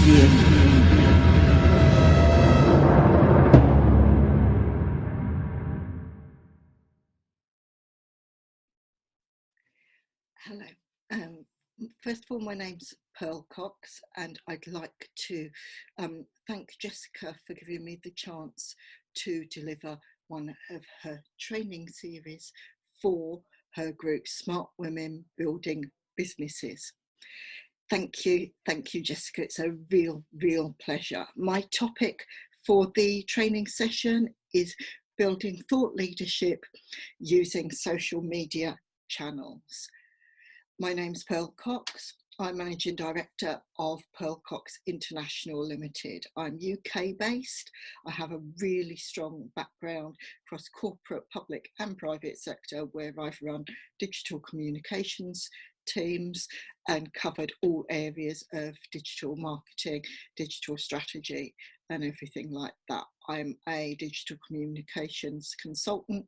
Hello. First of all, my name's Pearl Cox, and I'd like to thank Jessica for giving me the chance to deliver one of her training series for her group, Smart Women Building Businesses. Thank you, Jessica. It's a real pleasure. My topic for the training session is building thought leadership using social media channels. My name's Pearl Cox. I'm Managing Director of Pearl Cox International Limited. I'm UK based. I have a really strong background across corporate, public and private sector, where I've run digital communications teams and covered all areas of digital marketing, digital strategy and everything like that. I'm a digital communications consultant,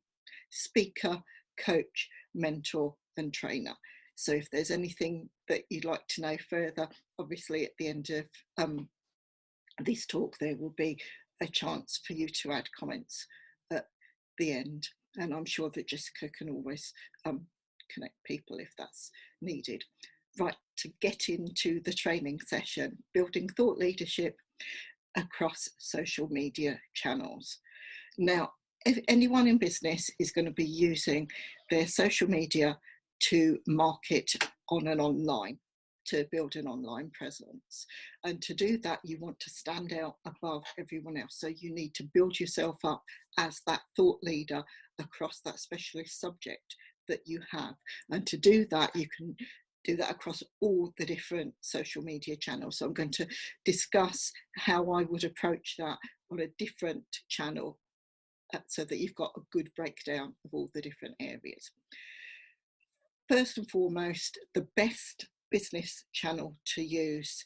speaker, coach, mentor and trainer. So if there's anything that you'd like to know further, obviously at the end of this talk, there will be a chance for you to add comments at the end. And I'm sure that Jessica can always connect people if that's needed. Right, to get into the training session, building thought leadership across social media channels. Now, if anyone in business is going to be using their social media to market on an online, to build an online presence. And to do that, you want to stand out above everyone else. So you need to build yourself up as that thought leader across that specialist subject that you have. And to do that, you can do that across all the different social media channels. So I'm going to discuss how I would approach that on a different channel so that you've got a good breakdown of all the different areas. First and foremost, the best business channel to use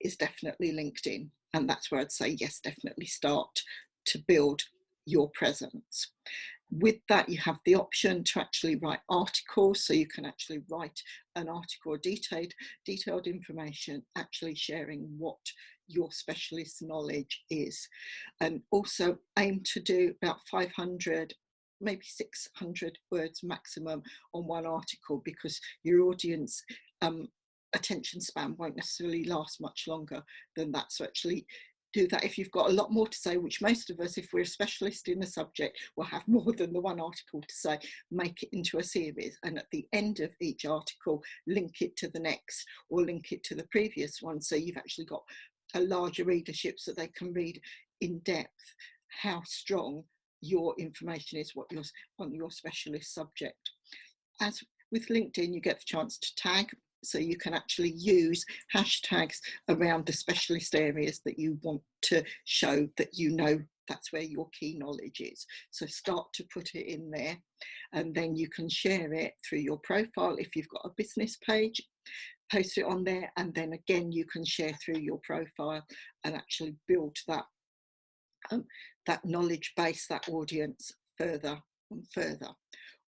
is definitely LinkedIn. And that's where I'd say, yes, definitely start to build your presence. With that, you have the option to actually write articles. So you can actually write an article, detailed information, actually sharing what your specialist knowledge is. And also aim to do about 500 maybe 600 words maximum on one article, because your audience attention span won't necessarily last much longer than that. So actually do that. If you've got a lot more to say, which most of us, if we're a specialist in a subject, will have more than the one article to say, make it into a series. And at the end of each article, link it to the next or link it to the previous one. So you've actually got a larger readership so they can read in depth how strong your information is, what you're on your specialist subject. As with LinkedIn, you get the chance to tag, so you can actually use hashtags around the specialist areas that you want to show that you know that's where your key knowledge is. So start to put it in there, and then you can share it through your profile. If you've got a business page, post it on there, and then again you can share through your profile and actually build that that knowledge base, that audience further and further.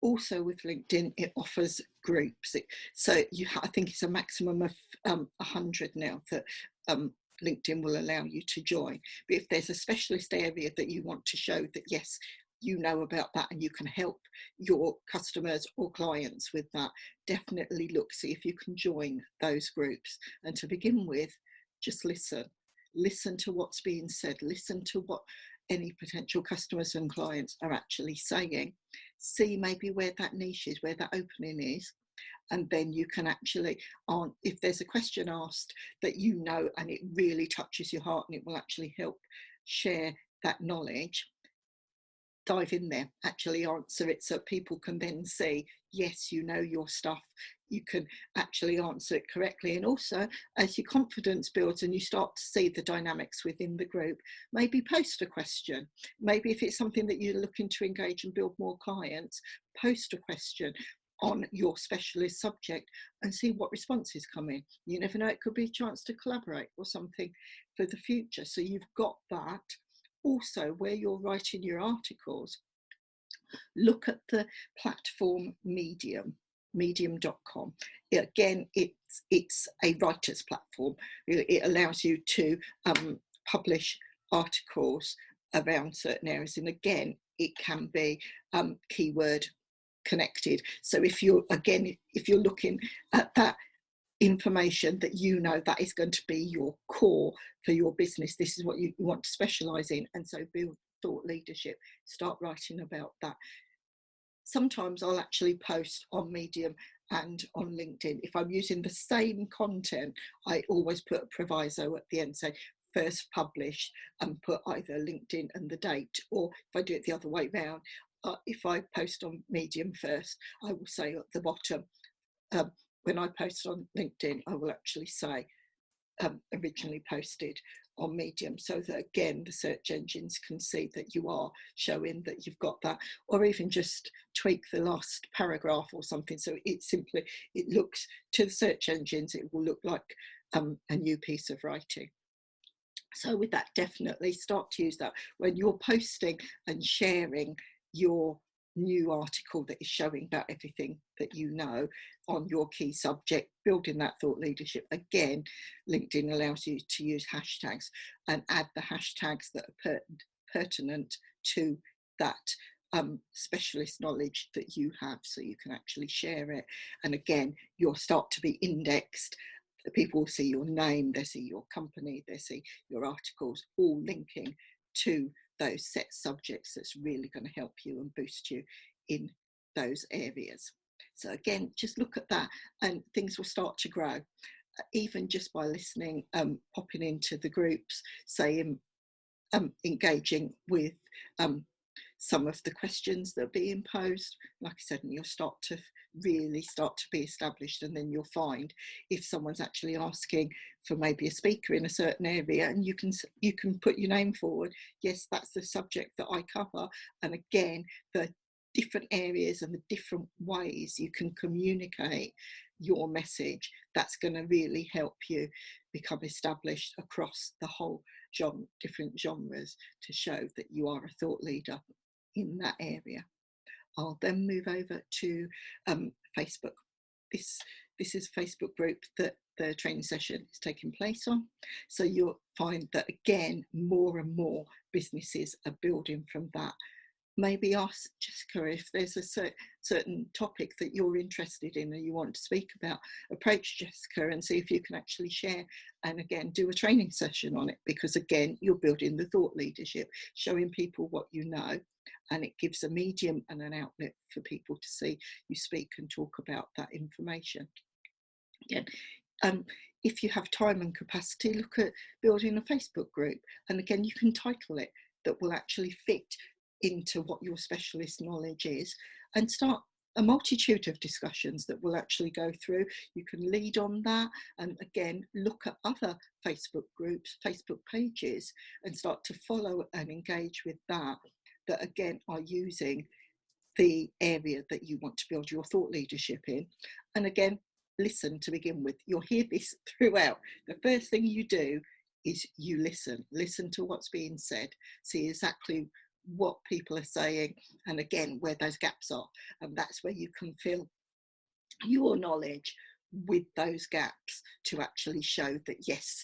Also with LinkedIn, it offers groups. So I think it's a maximum of 100 now that LinkedIn will allow you to join. But if there's a specialist area that you want to show that, yes, you know about that and you can help your customers or clients with that, definitely look, see if you can join those groups. And to begin with, just listen to what's being said, listen to what any potential customers and clients are actually saying, see maybe where that niche is, where that opening is, and then you can actually, if there's a question asked that you know and it really touches your heart and it will actually help share that knowledge, dive in there, actually answer it so people can then see, yes, you know your stuff, you can actually answer it correctly. And also, as your confidence builds and you start to see the dynamics within the group, maybe post a question. Maybe if it's something that you're looking to engage and build more clients, post a question on your specialist subject and see what responses come in. You never know, it could be a chance to collaborate or something for the future. So you've got that. Also, where you're writing your articles, look at the platform medium. medium.com. Again, it's a writer's platform. It allows you to publish articles around certain areas, and again, it can be keyword connected. So if you're looking at that information that you know that is going to be your core for your business, this is what you want to specialize in, and so build thought leadership, start writing about that. Sometimes I'll actually post on Medium and on LinkedIn. If I'm using the same content, I always put a proviso at the end, say first published, and put either LinkedIn and the date, or if I do it the other way round, if I post on Medium first, I will say at the bottom, when I post on LinkedIn, I will actually say originally posted on Medium, so that again the search engines can see that you are showing that you've got that, or even just tweak the last paragraph or something, so it looks to the search engines, it will look like a new piece of writing. So with that, definitely start to use that when you're posting and sharing your new article that is showing about everything that you know on your key subject, building that thought leadership. Again, LinkedIn allows you to use hashtags and add the hashtags that are pertinent to that specialist knowledge that you have, so you can actually share it. And again, you'll start to be indexed. People will see your name, they see your company, they see your articles, all linking to those set subjects that's really going to help you and boost you in those areas. So again, just look at that and things will start to grow, even just by listening, popping into the groups, saying, engaging with some of the questions that are being posed. Like I said, and you'll start to be established, and then you'll find if someone's actually asking for maybe a speaker in a certain area, and you can put your name forward. Yes, that's the subject that I cover. And again, the different areas and the different ways you can communicate your message, that's going to really help you become established across the whole different genres, to show that you are a thought leader in that area. I'll then move over to Facebook. This is a Facebook group that the training session is taking place on. So you'll find that again, more and more businesses are building from that. Maybe ask Jessica if there's a certain topic that you're interested in and you want to speak about. Approach Jessica and see if you can actually share, and again do a training session on it, because again you're building the thought leadership, showing people what you know, and it gives a medium and an outlet for people to see you speak and talk about that information. Again, if you have time and capacity, look at building a Facebook group, and again you can title it that will actually fit into what your specialist knowledge is, and start a multitude of discussions that will actually go through. You can lead on that, and again look at other Facebook groups, Facebook pages, and start to follow and engage with that again are using the area that you want to build your thought leadership in. And again, listen to begin with. You'll hear this throughout. The first thing you do is you listen to what's being said, see exactly what people are saying, and again where those gaps are, and that's where you can fill your knowledge with those gaps to actually show that yes,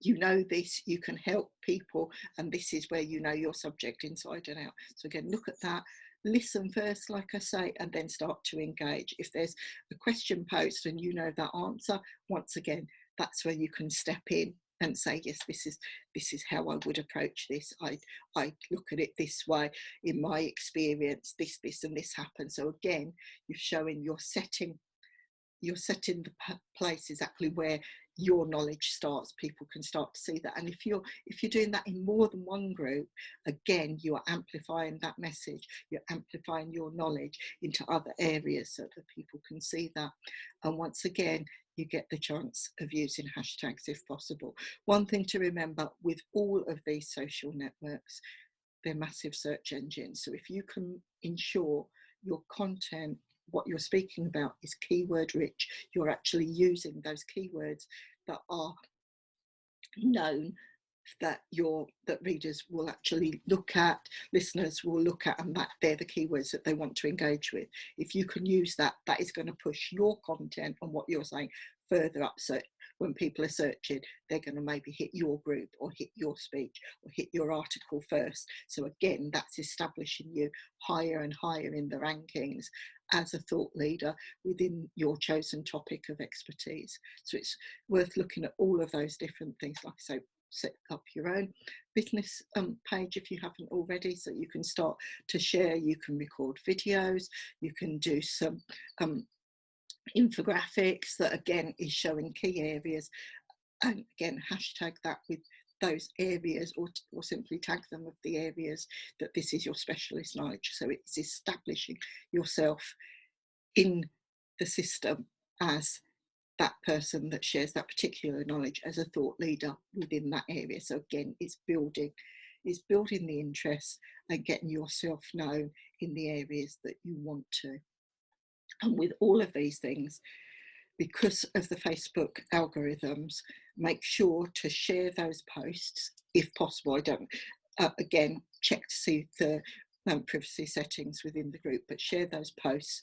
you know this, you can help people, and this is where you know your subject inside and out. So again, look at that, listen first, like I say, and then start to engage. If there's a question posed and you know that answer, once again, that's where you can step in and say, yes, this is how I would approach this. I look at it this way. In my experience, this and this happened. So again, you're showing, you're setting the place exactly where your knowledge starts. People can start to see that, and if you're doing that in more than one group, again you are amplifying that message, you're amplifying your knowledge into other areas so that people can see that. And once again, you get the chance of using hashtags if possible. One thing to remember with all of these social networks, they're massive search engines, so if you can ensure your content, what you're speaking about, is keyword rich, you're actually using those keywords that are known that readers will actually look at, listeners will look at, and that they're the keywords that they want to engage with. If you can use that, that is going to push your content and what you're saying further up. So when people are searching, they're going to maybe hit your group or hit your speech or hit your article first. So again, that's establishing you higher and higher in the rankings as a thought leader within your chosen topic of expertise. So it's worth looking at all of those different things. Like I say, set up your own business page if you haven't already, so you can start to share. You can record videos, you can do some infographics that again is showing key areas, and again hashtag that with those areas, or simply tag them with the areas that this is your specialist knowledge. So it's establishing yourself in the system as that person that shares that particular knowledge as a thought leader within that area. So again, it's building the interest and getting yourself known in the areas that you want to. And with all of these things, because of the Facebook algorithms, make sure to share those posts if possible. I don't, again, check to see the privacy settings within the group, but share those posts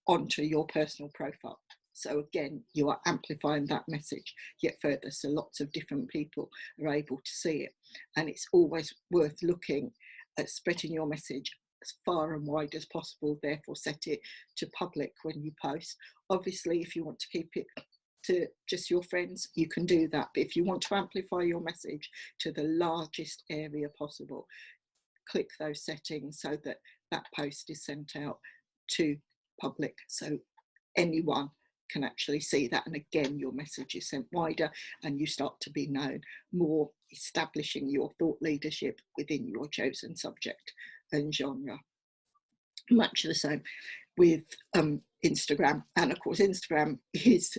onto your personal profile. So again, you are amplifying that message yet further, so lots of different people are able to see it. And it's always worth looking at spreading your message as far and wide as possible, therefore set it to public when you post. Obviously, if you want to keep it to just your friends, you can do that. But if you want to amplify your message to the largest area possible, click those settings so that that post is sent out to public, so anyone can actually see that. And again, your message is sent wider and you start to be known more, establishing your thought leadership within your chosen subject and genre. Much the same with Instagram. And of course, Instagram is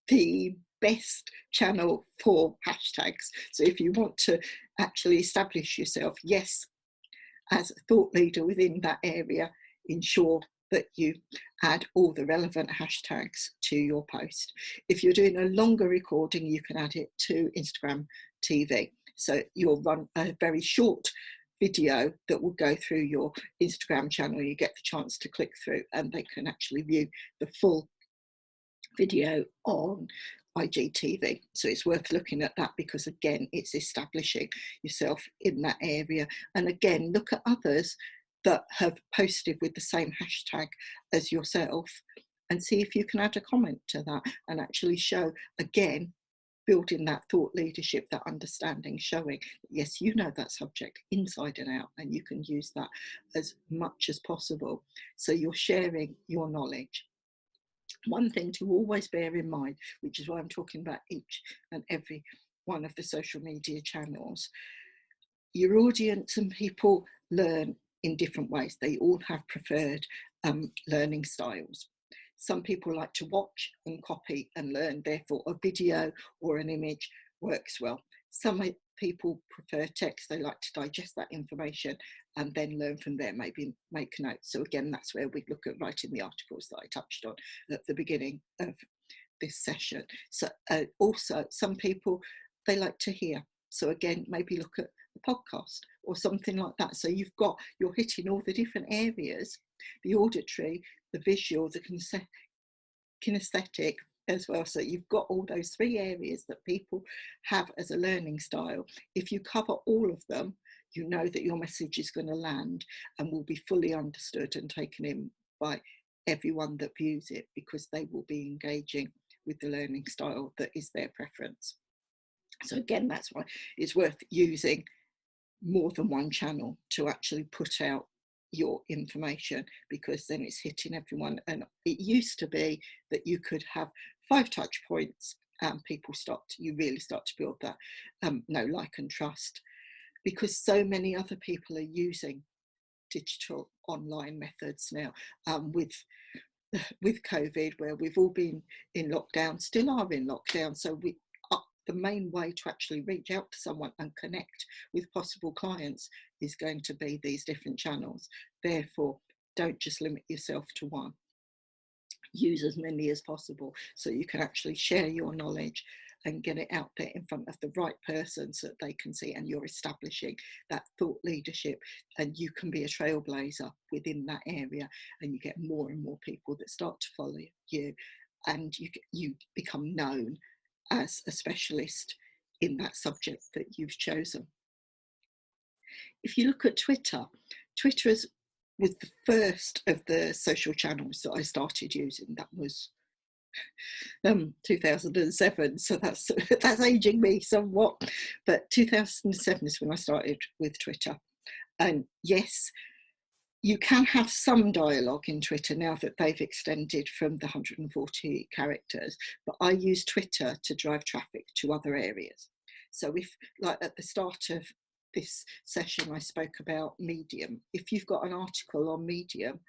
the best channel for hashtags. So if you want to actually establish yourself, yes, as a thought leader within that area, ensure that you add all the relevant hashtags to your post. If you're doing a longer recording, you can add it to Instagram TV. So you'll run a very short video that will go through your Instagram channel. You get the chance to click through and they can actually view the full video on IGTV. So it's worth looking at that, because again, it's establishing yourself in that area. And again, look at others that have posted with the same hashtag as yourself and see if you can add a comment to that and actually show, again, building that thought leadership, that understanding, showing that yes, you know that subject inside and out, and you can use that as much as possible. So you're sharing your knowledge. One thing to always bear in mind, which is why I'm talking about each and every one of the social media channels, your audience and people learn in different ways. They all have preferred learning styles. Some people like to watch and copy and learn, therefore a video or an image works well. Some people prefer text, they like to digest that information and then learn from there, maybe make notes. So again, that's where we look at writing the articles that I touched on at the beginning of this session. So also some people, they like to hear. So again, maybe look at the podcast or something like that. So you're hitting all the different areas, the auditory, the visual, the kinesthetic as well. So you've got all those three areas that people have as a learning style. If you cover all of them, you know that your message is going to land and will be fully understood and taken in by everyone that views it, because they will be engaging with the learning style that is their preference. So again, that's why it's worth using more than one channel to actually put out your information, because then it's hitting everyone. And it used to be that you could have 5 touch points and you really start to build that know, like and trust, because so many other people are using digital online methods now, with COVID, where we've all been in lockdown, still are in lockdown. So the main way to actually reach out to someone and connect with possible clients is going to be these different channels. Therefore, don't just limit yourself to one. Use as many as possible so you can actually share your knowledge and get it out there in front of the right person so that they can see, and you're establishing that thought leadership, and you can be a trailblazer within that area, and you get more and more people that start to follow you, and you become known as a specialist in that subject that you've chosen. If you look at Twitter, Twitter was the first of the social channels that I started using. That was 2007, so that's that's aging me somewhat, but 2007 is when I started with Twitter. And yes, you can have some dialogue in Twitter now that they've extended from the 140 characters, but I use Twitter to drive traffic to other areas. So if, like at the start of this session, I spoke about Medium. If you've got an article on Medium,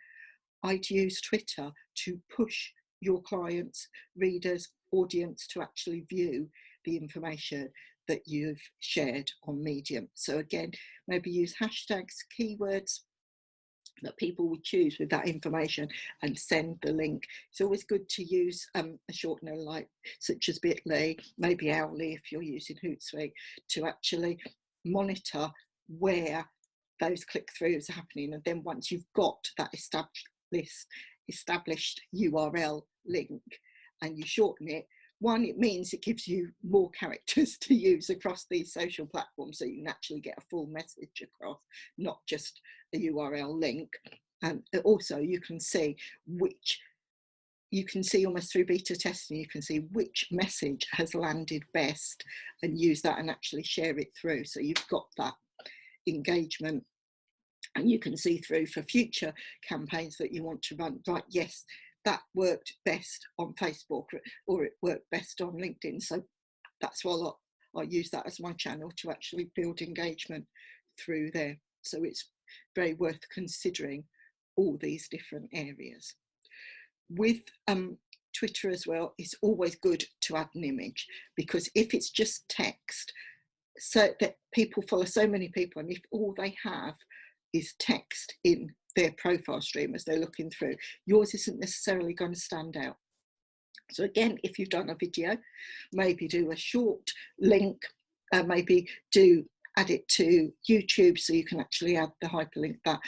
I'd use Twitter to push your clients, readers, audience to actually view the information that you've shared on Medium. So again, maybe use hashtags, keywords that people would choose with that information and send the link. It's always good to use a shortener like such as Bitly, maybe Owly if you're using Hootsuite, to actually monitor where those click-throughs are happening. And then once you've got that established URL link and you shorten it, one, it means it gives you more characters to use across these social platforms, so you can actually get a full message across, not just a URL link. And also you can see almost through beta testing, you can see which message has landed best and use that and actually share it through. So you've got that engagement, and you can see through for future campaigns that you want to run, right, yes, that worked best on Facebook, or it worked best on LinkedIn. So that's why I use that as my channel to actually build engagement through there. So it's very worth considering all these different areas. With Twitter as well, it's always good to add an image, because if it's just text, so that people follow so many people, and if all they have is text in their profile stream as they're looking through, yours isn't necessarily going to stand out. So again, if you've done a video, maybe do a short link, maybe add it to YouTube so you can actually add the hyperlink that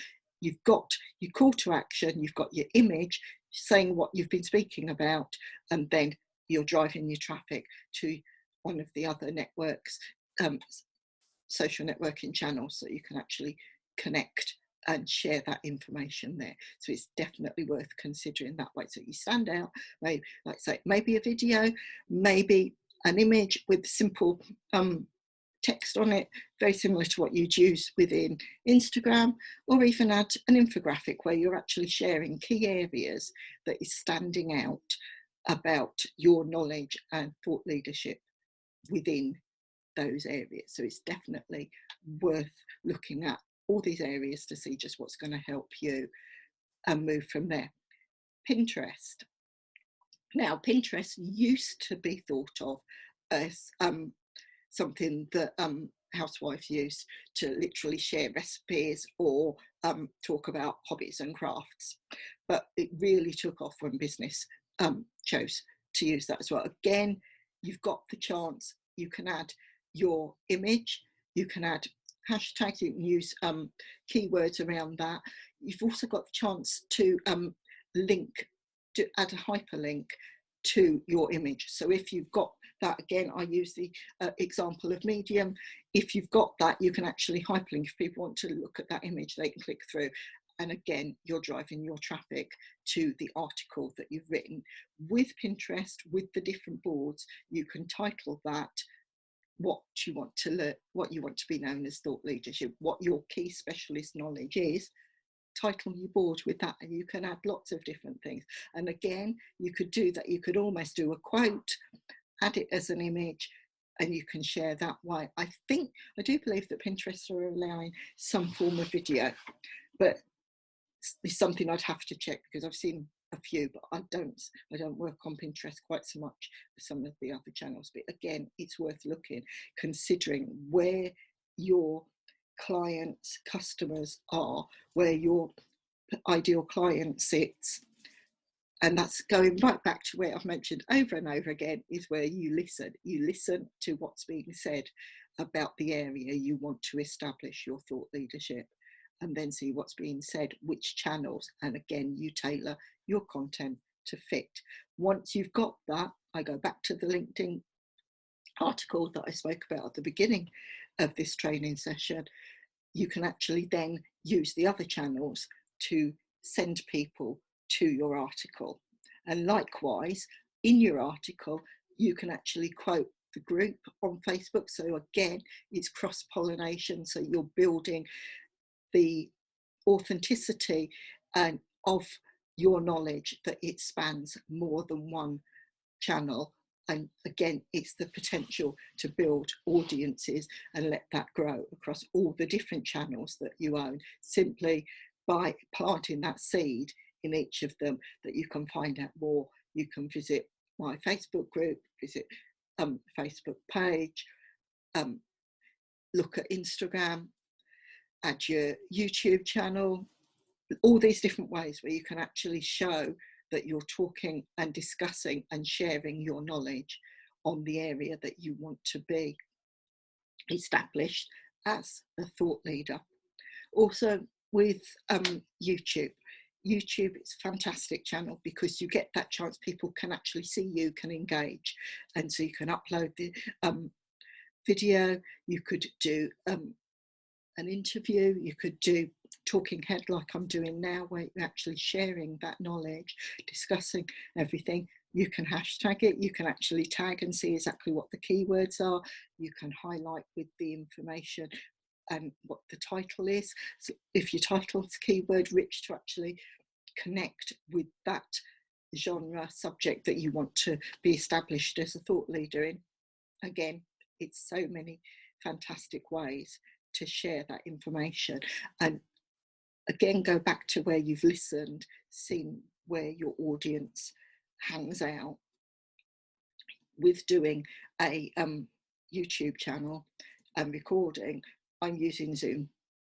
you've got your call to action, you've got your image saying what you've been speaking about, and then you're driving your traffic to one of the other networks, social networking channels, so you can actually connect and share that information there. So it's definitely worth considering that way, so you stand out. Maybe, like I say, maybe a video, maybe an image with simple text on it, very similar to what you'd use within Instagram, or even add an infographic where you're actually sharing key areas that is standing out about your knowledge and thought leadership within those areas. So it's definitely worth looking at all these areas to see just what's going to help you and move from there. Pinterest. Now, Pinterest used to be thought of as something that housewives use to literally share recipes or talk about hobbies and crafts, but it really took off when business chose to use that as well. Again, you've got the chance, you can add your image, you can add hashtags, you can use keywords around that. You've also got the chance to add a hyperlink to your image. So if you've got that, again, I use the example of Medium. If you've got that, you can actually hyperlink. If people want to look at that image, they can click through. And again, you're driving your traffic to the article that you've written. With Pinterest, with the different boards, you can title that what you want to learn, what you want to be known as thought leadership, what your key specialist knowledge is. Title your board with that, and you can add lots of different things. And again, you could do that. You could almost do a quote, add it as an image, and you can share that way. I do believe that Pinterest are allowing some form of video, but it's something I'd have to check, because I've seen a few, but I don't work on Pinterest quite so much as some of the other channels. But again, it's worth looking, considering where your clients, customers are, where your ideal client sits, And that's going right back to where I've mentioned over and over again, is where you listen to what's being said about the area you want to establish your thought leadership, and then see what's being said, which channels, and again you tailor your content to fit. Once you've got that, I go back to the LinkedIn article that I spoke about at the beginning of this training session. You can actually then use the other channels to send people to your article. And likewise, in your article, you can actually quote the group on Facebook. So again, it's cross-pollination. So you're building the authenticity and of your knowledge, that it spans more than one channel. And again, it's the potential to build audiences and let that grow across all the different channels that you own, simply by planting that seed in each of them, that you can find out more. You can visit my Facebook group, visit Facebook page, look at Instagram, add your YouTube channel, all these different ways where you can actually show that you're talking and discussing and sharing your knowledge on the area that you want to be established as a thought leader. Also with YouTube. YouTube is a fantastic channel because you get that chance, people can actually see you, can engage, and so you can upload the video, you could do an interview, you could do talking head like I'm doing now, where you're actually sharing that knowledge, discussing everything. You can hashtag it, you can actually tag and see exactly what the keywords are, you can highlight with the information and what the title is. So if your title's keyword rich, to actually connect with that genre subject that you want to be established as a thought leader in. Again, it's so many fantastic ways to share that information. And again, go back to where you've listened, seen where your audience hangs out. With doing a YouTube channel and recording, I'm using Zoom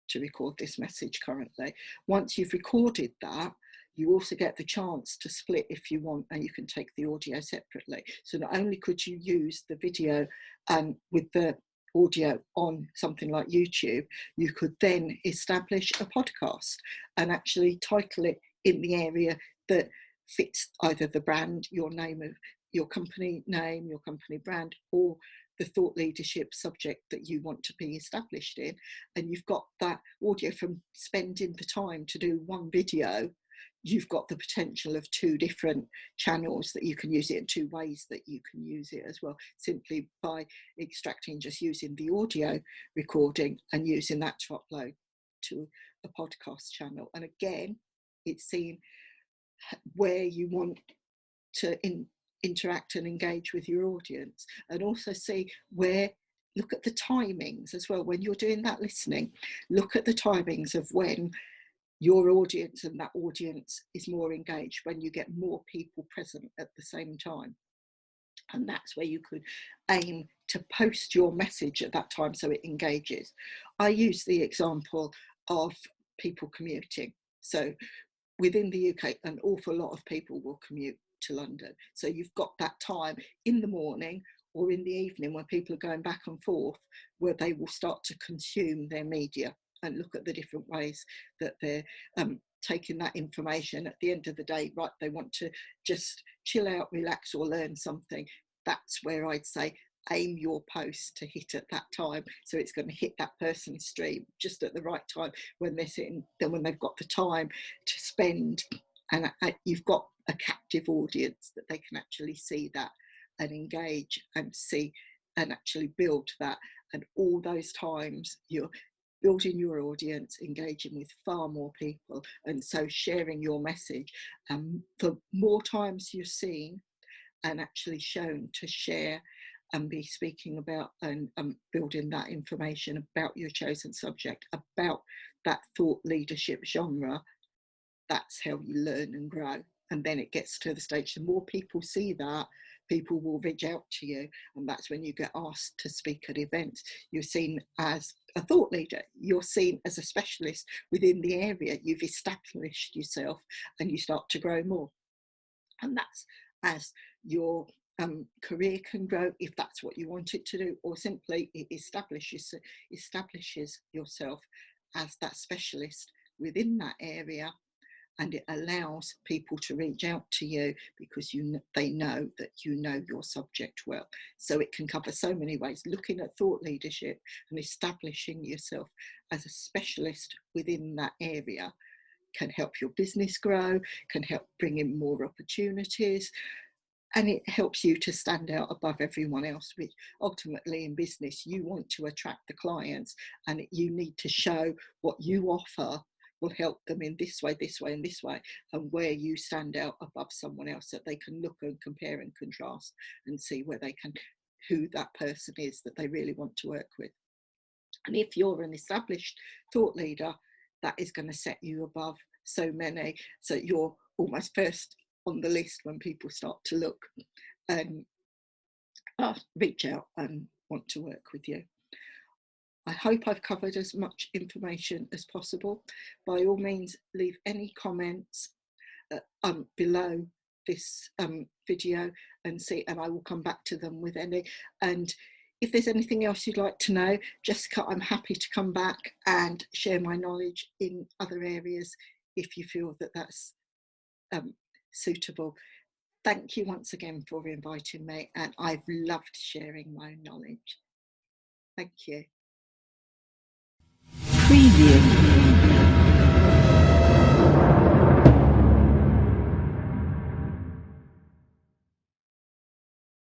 to record this message currently. Once you've recorded that, you also get the chance to split if you want, and you can take the audio separately. So not only could you use the video with the audio on something like YouTube, you could then establish a podcast and actually title it in the area that fits either the brand, your name of your company name, your company brand, or the thought leadership subject that you want to be established in. And you've got that audio from spending the time to do one video. You've got the potential of two different channels that you can use it in, two ways that you can use it as well, simply by extracting, just using the audio recording and using that to upload to a podcast channel. And again, it's seeing where you want to interact and engage with your audience, and also see where, look at the timings as well. When you're doing that listening, look at the timings of when your audience and that audience is more engaged, when you get more people present at the same time. And that's where you could aim to post your message at that time so it engages. I use the example of people commuting. So within the UK, an awful lot of people will commute to London. So you've got that time in the morning or in the evening when people are going back and forth, where they will start to consume their media and look at the different ways that they're taking that information. At the end of the day, right, they want to just chill out, relax, or learn something. That's where I'd say aim your post to hit at that time, so it's going to hit that person's stream just at the right time when they're sitting, then when they've got the time to spend, and you've got a captive audience that they can actually see that and engage and see and actually build that. And all those times you're building your audience, engaging with far more people, and so sharing your message. The more times you're seen and actually shown to share and be speaking about and building that information about your chosen subject, about that thought leadership genre, that's how you learn and grow. And then it gets to the stage, the more people see that, people will reach out to you, and that's when you get asked to speak at events. You're seen as a thought leader, you're seen as a specialist within the area, you've established yourself, and you start to grow more. And that's as your career can grow, if that's what you want it to do, or simply it establishes yourself as that specialist within that area, and it allows people to reach out to you because they know that you know your subject well. So it can cover so many ways. Looking at thought leadership and establishing yourself as a specialist within that area can help your business grow, can help bring in more opportunities, and it helps you to stand out above everyone else, which ultimately in business you want to attract the clients, and you need to show what you offer will help them in this way, this way, and this way, and where you stand out above someone else, that they can look and compare and contrast and see where they can, who that person is that they really want to work with. And if you're an established thought leader, that is going to set you above so many. So you're almost first on the list when people start to look and reach out and want to work with you. I hope I've covered as much information as possible. By all means, leave any comments below this video and I will come back to them with any. And if there's anything else you'd like to know, Jessica, I'm happy to come back and share my knowledge in other areas if you feel that that's suitable. Thank you once again for inviting me, and I've loved sharing my knowledge. Thank you.